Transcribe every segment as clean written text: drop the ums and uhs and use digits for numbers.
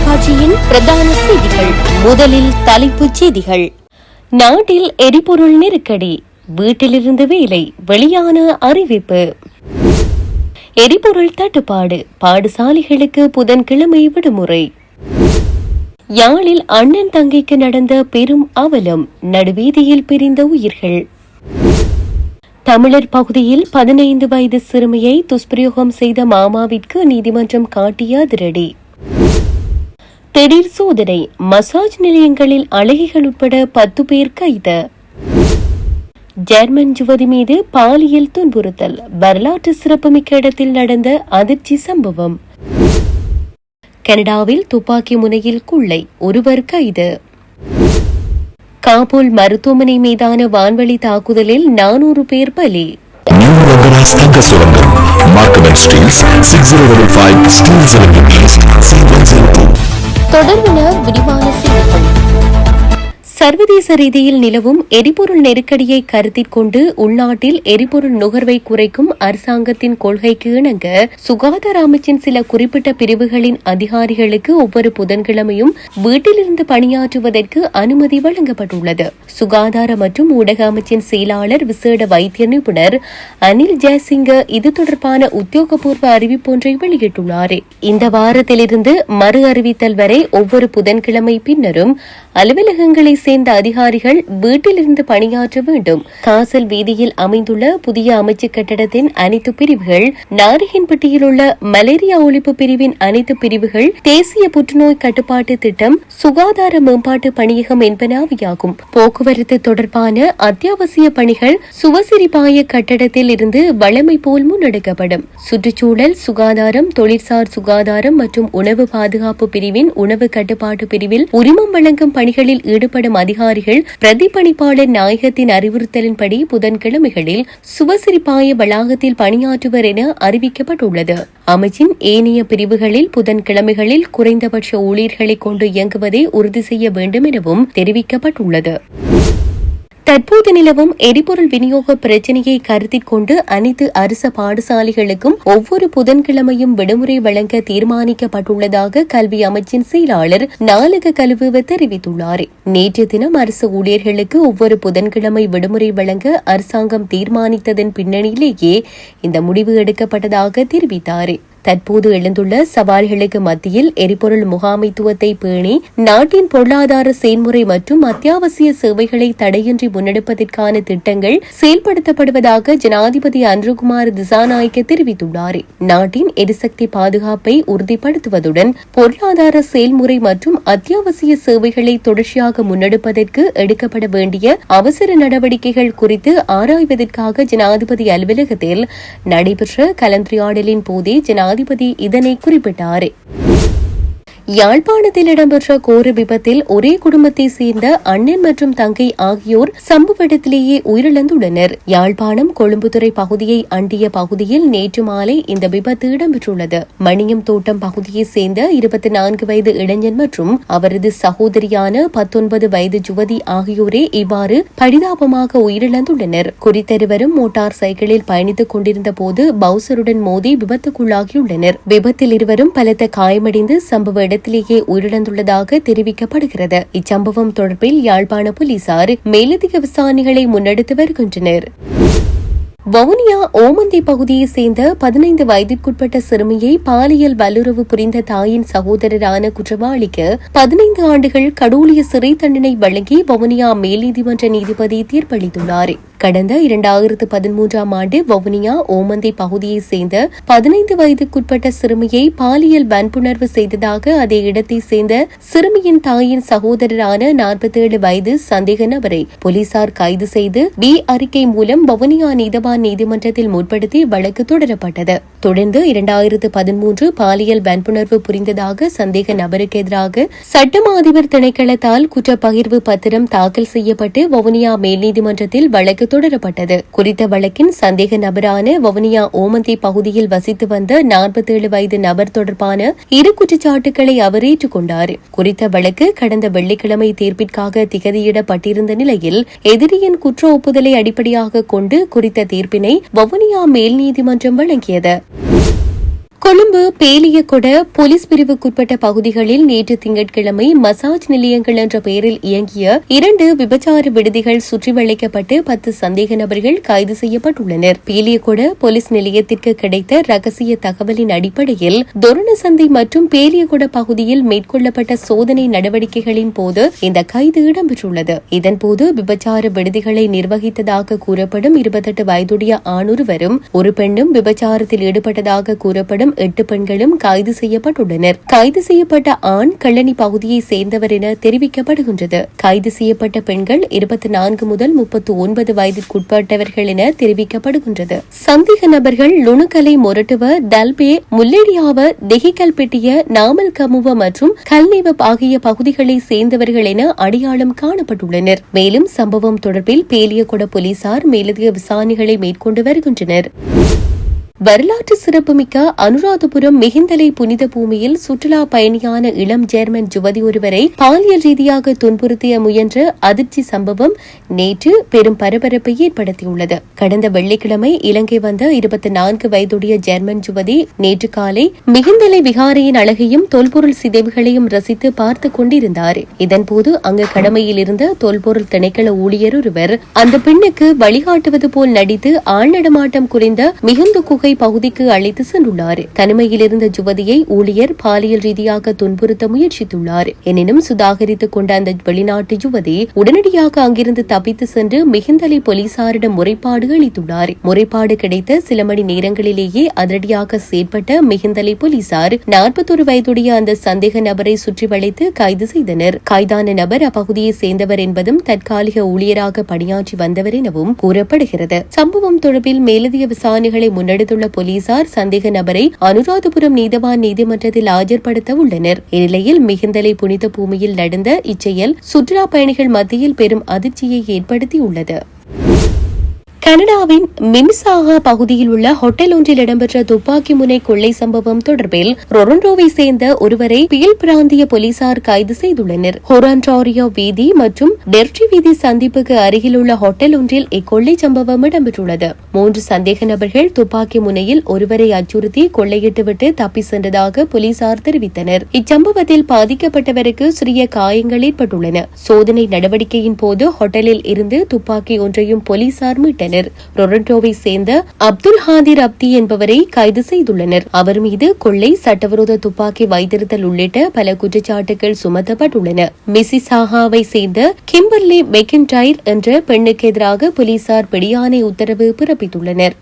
தொலைக்காட்சியின் பிரதான செய்திகள். முதலில் தலைப்புச் செய்திகள். நாட்டில் எரிபொருள் நெருக்கடி, வீட்டிலிருந்து வேலை, வெளியான அறிவிப்பு. எரிபொருள் தட்டுப்பாடு, பாடசாலைகளுக்கு புதன்கிழமை விடுமுறை. யாழில் அண்ணன் தங்கைக்கு நடந்த பெரும் அவலம், நடுவீதியில் பிரிந்த உயிர்கள். தமிழர் பகுதியில் 15 வயது சிறுமியை துஷ்பிரயோகம் செய்த மாமாவிற்கு நீதிமன்றம் காட்டிய அதிரடி. திடீர் சோதனை, மசாஜ் நிலையங்களில் அழகிகள் உட்பட 10 பேர் கைது. ஜெர்மன் யுவதி மீது பாலியல் துன்புறுத்தல், வரலாற்று சிறப்புமிக்க இடத்தில் நடந்த அதிர்ச்சி சம்பவம். கனடாவில் துப்பாக்கி முனையில் கொள்ளை, ஒருவர் கைது. காபூல் மருத்துவமனை மீதான வான்வழி தாக்குதலில் 400 பேர் பலி. தொடர்பின விரிவான செய்திகள். சர்வதேச ரீதியில் நிலவும் எரிபொருள் நெருக்கடியை கருத்தில் கொண்டு உள்நாட்டில் எரிபொருள் நுகர்வை குறைக்கும் அரசாங்கத்தின் கொள்கைக்கு இணங்க சுகாதார அமைச்சின் சில குறிப்பிட்ட பிரிவுகளின் அதிகாரிகளுக்கு ஒவ்வொரு புதன்கிழமையும் வீட்டிலிருந்து பணியாற்றுவதற்கு அனுமதி வழங்கப்பட்டுள்ளது. சுகாதார மற்றும் ஊடக அமைச்சின் செயலாளர் விசேட வைத்திய நிபுணர் அனில் ஜெயசிங்க இது தொடர்பான உத்தியோகபூர்வ அறிவிப்பொன்றை வெளியிட்டுள்ளார். இந்த வாரத்திலிருந்து மறு அறிவித்தல் வரை ஒவ்வொரு புதன்கிழமை பின்னரும் அலுவலகங்களை சேர்ந்த அதிகாரிகள் வீட்டிலிருந்து பணியாற்ற வேண்டும். காசல் வீதியில் அமைந்துள்ள புதிய அமைச்சு கட்டடத்தின் அனைத்து பிரிவுகள், நாரிகன்பட்டியில் உள்ள மலேரியா ஒழிப்பு பிரிவின் அனைத்து பிரிவுகள், தேசிய புற்றுநோய் கட்டுப்பாட்டு திட்டம், சுகாதார மேம்பாட்டு பணியகம் என்பனவையாகும். போக்குவரத்து தொடர்பான அத்தியாவசிய பணிகள் சுவசிரிபாய கட்டடத்தில் இருந்து வழமை போல் முன்னெடுக்கப்படும். சுற்றுச்சூழல், சுகாதாரம், தொழிற்சார் சுகாதாரம் மற்றும் உணவு பாதுகாப்பு பிரிவின் உணவு கட்டுப்பாட்டு பிரிவில் உரிமம் வழங்கும் பணிகளில் ஈடுபடும் அதிகாரிகள் பிரதிபலிப்பாளர் நாயகத்தின் அறிவுறுத்தலின்படி புதன்கிழமைகளில் சுவசிரிப்பாய வளாகத்தில் பணியாற்றுவர் என அறிவிக்கப்பட்டுள்ளது. அமைச்சின் ஏனைய பிரிவுகளில் புதன்கிழமைகளில் குறைந்தபட்ச ஊழியர்களை கொண்டு இயங்குவதை உறுதி செய்ய வேண்டும் எனவும் தெரிவிக்கப்பட்டுள்ளது. தற்போது நிலவும் எரிபொருள் விநியோக பிரச்சினையை கருத்தில் கொண்டு அனைத்து அரச பாடசாலைகளுக்கும் ஒவ்வொரு புதன்கிழமையும் விடுமுறை வழங்க தீர்மானிக்கப்பட்டுள்ளதாக கல்வி அமைச்சின் செயலாளர் நாலக கலுவ தெரிவித்துள்ளார். நேற்று தினம் அரசு ஊழியர்களுக்கு ஒவ்வொரு புதன்கிழமை விடுமுறை வழங்க அரசாங்கம் தீர்மானித்ததன் பின்னணியிலேயே இந்த முடிவு எடுக்கப்பட்டதாக தெரிவித்தார். தற்போது எழுந்துள்ள சவால்களுக்கு மத்தியில் எரிபொருள் முகாமைத்துவத்தை பேணி நாட்டின் பொருளாதார செயல்முறை மற்றும் அத்தியாவசிய சேவைகளை தடையின்றி முன்னெடுப்பதற்கான திட்டங்கள் செயல்படுத்தப்படுவதாக ஜனாதிபதி அன்ருகுமார் திசாநாயக்க தெரிவித்துள்ளார். நாட்டின் எரிசக்தி பாதுகாப்பை உறுதிப்படுத்துவதுடன் பொருளாதார செயல்முறை மற்றும் அத்தியாவசிய சேவைகளை தொடர்ச்சியாக முன்னெடுப்பதற்கு எடுக்கப்பட வேண்டிய அவசர நடவடிக்கைகள் குறித்து ஆராய்வதற்காக ஜனாதிபதி அலுவலகத்தில் நடைபெற்ற கலந்துரையாடலின் போதே ஜனாதிபதி இதனை குறிப்பிட்டார். யாழ்ப்பாணத்தில் இடம்பெற்ற கோர விபத்தில் ஒரே குடும்பத்தை சேர்ந்த அண்ணன் மற்றும் தங்கை ஆகியோர் சம்பவ இடத்திலேயே உயிரிழந்துள்ளனர். யாழ்ப்பாணம் கொழும்புத்துறை பகுதியை அண்டிய பகுதியில் நேற்று மாலை இந்த விபத்து இடம்பெற்றுள்ளது. மணியம் தோட்டம் பகுதியை சேர்ந்த 24 வயது இளைஞன் மற்றும் அவரது சகோதரியான 19 வயது யுவதி ஆகியோரே இவ்வாறு பரிதாபமாக உயிரிழந்துள்ளனர். குறித்தருவரும் மோட்டார் சைக்கிளில் பயணித்துக் கொண்டிருந்த போது பவுசருடன் மோதி விபத்துக்குள்ளாகியுள்ளனர். விபத்தில் இருவரும் பலத்த காயமடைந்து சம்பவ இடத்திலேயே உயிரிழந்துள்ளதாக தெரிவிக்கப்படுகிறது. இச்சம்பவம் தொடர்பில் யாழ்ப்பாண போலீசார் மேலதிக விசாரணைகளை முன்னெடுத்து வருகின்றனர். வவுனியா ஓமந்தி பகுதியை சேர்ந்த 15 வயதிற்குட்பட்ட சிறுமியை பாலியல் வல்லுறவு புரிந்த தாயின் சகோதரரான குற்றவாளிக்கு 15 ஆண்டுகள் கடூழிய சிறை தண்டனை வழங்கி வவுனியா மேல் நீதிமன்ற நீதிபதி தீர்ப்பளித்துள்ளார். கடந்த 2013ஆம் ஆண்டு வவுனியா ஓமந்தி பகுதியை சேர்ந்த 15 வயதுக்குட்பட்ட சிறுமியை பாலியல் வன்புணர்வு செய்ததாக அதே இடத்தை சேர்ந்த சிறுமியின் தாயின் சகோதரரான 47 வயது சந்தேக நபரை போலீசார் கைது செய்து பி அறிக்கை மூலம் வவுனியா நீதவான் நீதிமன்றத்தில் முற்படுத்தி வழக்கு தொடரப்பட்டது. தொடர்ந்து 2013 பாலியல் வன்புணர்வு புரிந்ததாக சந்தேக நபருக்கு எதிராக சட்டமா அதிபர் திணைக்களத்தால் குற்றப்பகிர்வு பத்திரம் தாக்கல் செய்யப்பட்டு வவுனியா மேல் நீதிமன்றத்தில் வழக்கு தொடரப்பட்டது. குறித்த வழக்கின் சந்தேக நபரான வவுனியா ஓமந்தி பகுதியில் வசித்து வந்த 47 வயது நபர் தொடர்பான 2 குற்றச்சாட்டுகளை அவர் ஏற்றுக்கொண்டார். குறித்த வழக்கு கடந்த வெள்ளிக்கிழமை தீர்ப்பிற்காக திகதியிடப்பட்டிருந்த நிலையில் எதிரியின் குற்ற ஒப்புதலை அடிப்படையாக கொண்டு குறித்த தீர்ப்பினை வவுனியா மேல் நீதிமன்றம் வழங்கியது. கொழும்பு பேலியகொட போலீஸ் பிரிவுக்குட்பட்ட பகுதிகளில் நேற்று திங்கட்கிழமை மசாஜ் நிலையங்கள் என்ற பெயரில் இயங்கிய 2 விபச்சார விடுதிகள் சுற்றி வளைக்கப்பட்டு 10 சந்தேக நபர்கள் கைது செய்யப்பட்டுள்ளனர். பேலியகொட போலீஸ் நிலையத்திற்கு கிடைத்த ரகசிய தகவலின் அடிப்படையில் தொரணசந்தி மற்றும் பேலியகொட பகுதியில் மேற்கொள்ளப்பட்ட சோதனை நடவடிக்கைகளின் போது இந்த கைது இடம்பெற்றுள்ளது. இதன்போது விபச்சார விடுதிகளை நிர்வகித்ததாக கூறப்படும் 28 வயதுடைய ஆணொருவரும் ஒரு பெண்ணும் விபச்சாரத்தில் ஈடுபட்டதாக கூறப்படும் 8 பெண்களும் கைது செய்யப்பட்டுள்ளனர். கைது செய்யப்பட்ட ஆண் கள்ளணி பகுதியை சேர்ந்தவர் என தெரிவிக்கப்படுகின்றது. கைது செய்யப்பட்ட பெண்கள் 24 முதல் 39 வயதிற்குட்பட்டவர்கள் என தெரிவிக்கப்படுகின்றது. சந்தேக நபர்கள் லுணுக்கலை மொரட்டுவ, தல்பே, முல்லேடியாவ, தெஹிகல்பெட்டிய, நாமல் கமுவ மற்றும் கல்நீவ ஆகிய பகுதிகளை சேர்ந்தவர்கள் என அடையாளம் காணப்பட்டுள்ளனர். மேலும் சம்பவம் தொடர்பில் பேலியகொட போலீசார் மேலதிக விசாரணைகளை மேற்கொண்டு வருகின்றனர். வரலாற்று சிறப்புமிக்க அனுராதபுரம் மிகிந்தலை புனித பூமியில் சுற்றுலா பயணியான இளம் ஜெர்மன் யுவதி ஒருவரை பாலியல் ரீதியாக துன்புறுத்திய முயன்ற அதிர்ச்சி சம்பவம் நேற்று பெரும் பரபரப்பை ஏற்படுத்தியுள்ளது. கடந்த வெள்ளிக்கிழமை இலங்கை வந்த 24 வயதுடைய ஜெர்மன் யுவதி நேற்று காலை மிகிந்தலை விகாரையின் அழகையும் தொல்பொருள் சிதைவுகளையும் ரசித்து பார்த்துக் கொண்டிருந்தார். இதன்போது அங்கு கடமையில் இருந்த தொல்பொருள் திணைக்கள ஊழியர் ஒருவர் அந்த பெண்ணுக்கு வழிகாட்டுவது போல் நடித்து ஆள் நடமாட்டம் குறைந்த மிகுந்த குகை பகுதிக்கு அழைத்து சென்றுள்ளார். தனிமையில் இருந்த யுவதியை ஊழியர் பாலியல் ரீதியாக துன்புறுத்த முயற்சித்துள்ளார். எனினும் சுதாகரித்துக் கொண்ட அந்த வெளிநாட்டு யுவதி உடனடியாக அங்கிருந்து தப்பித்து சென்று மிகிந்தலை போலீசாரிடம் முறைப்பாடு அளித்துள்ளார். முறைப்பாடு கிடைத்த சில மணி நேரங்களிலேயே அதிரடியாக செயற்பட்ட மிகிந்தலை போலீசார் 41 வயதுடைய அந்த சந்தேக நபரை சுற்றி வளைத்து கைது செய்தனர். கைதான நபர் அப்பகுதியை சேர்ந்தவர் என்பதும் தற்காலிக ஊழியராக பணியாற்றி வந்தவர் எனவும் கூறப்படுகிறது. சம்பவம் தொடர்பில் மேலதிக விசாரணைகளை முன்னெடுத்துள்ள போலீசார் சந்தேக நபரை அனுராதபுரம் நீதவான் நீதிமன்றத்தில் ஆஜர்படுத்த உள்ளனர். இந்நிலையில் மிகிந்தலை புனித பூமியில் நடந்த இச்செயல் சுற்றுலா பயணிகள் மத்தியில் பெரும் அதிர்ச்சியை ஏற்படுத்தியுள்ளது. கனடாவின் மிமிசாகா பகுதியில் உள்ள ஹோட்டல் ஒன்றில் இடம்பெற்ற துப்பாக்கி முனை கொள்ளை சம்பவம் தொடர்பில் ரொரண்டோவை சேர்ந்த ஒருவரை பியல் பிராந்திய போலீசார் கைது செய்துள்ளனர். ஹொரான்டாரியோ வீதி மற்றும் டெர்டி வீதி சந்திப்புக்கு அருகில் உள்ள ஹோட்டல் ஒன்றில் இக்கொள்ளை சம்பவம் இடம்பெற்றுள்ளது. 3 சந்தேக நபர்கள் துப்பாக்கி முனையில் ஒருவரை அச்சுறுத்தி கொள்ளையிட்டுவிட்டு தப்பி சென்றதாக போலீசார் தெரிவித்தனர். இச்சம்பவத்தில் பாதிக்கப்பட்டவருக்கு சிறிய காயங்கள் ஏற்பட்டுள்ளன. சோதனை நடவடிக்கையின் போது ஹோட்டலில் இருந்து துப்பாக்கி ஒன்றையும் போலீசார் மீட்டனர். ரொரண்டோவை சேர்ந்த அப்துல் ஹாதிர் அப்தி என்பவரை கைது செய்துள்ளனர். அவர் மீது கொள்ளை, சட்டவிரோத துப்பாக்கி வைத்திருத்தல் உள்ளிட்ட பல குற்றச்சாட்டுகள் சுமத்தப்பட்டுள்ளன. மிசிசாகாவை சேர்ந்த கிம்பர்லி மெக்கின்டைர் என்ற பெண்ணுக்கு எதிராக போலீசார் பிடியாணை உத்தரவு பிறப்பித்துள்ளனர்.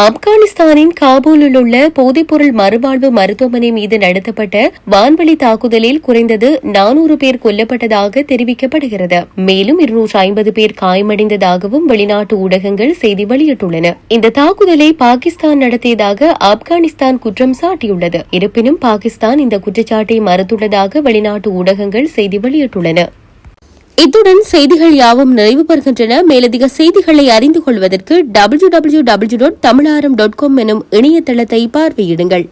ஆப்கானிஸ்தானின் காபூலில் உள்ள போதைப்பொருள் மறுவாழ்வு மருத்துவமனை மீது நடத்தப்பட்ட வான்வழி தாக்குதலில் குறைந்தது 400 பேர் கொல்லப்பட்டதாக தெரிவிக்கப்படுகிறது. மேலும் 250 பேர் காயமடைந்ததாகவும் வெளிநாட்டு ஊடகங்கள் செய்தி வெளியிட்டுள்ளன. இந்த தாக்குதலை பாகிஸ்தான் நடத்தியதாக ஆப்கானிஸ்தான் குற்றம் சாட்டியுள்ளது. இருப்பினும் பாகிஸ்தான் இந்த குற்றச்சாட்டை மறுத்துள்ளதாக வெளிநாட்டு ஊடகங்கள் செய்தி வெளியிட்டுள்ளன. இத்துடன் செய்திகள் யாவும் நிறைவு பெறுகின்றன. மேலதிக செய்திகளை அறிந்து கொள்வதற்கு www.tamilaram.com எனும் இணையதளத்தை பார்வையிடுங்கள்.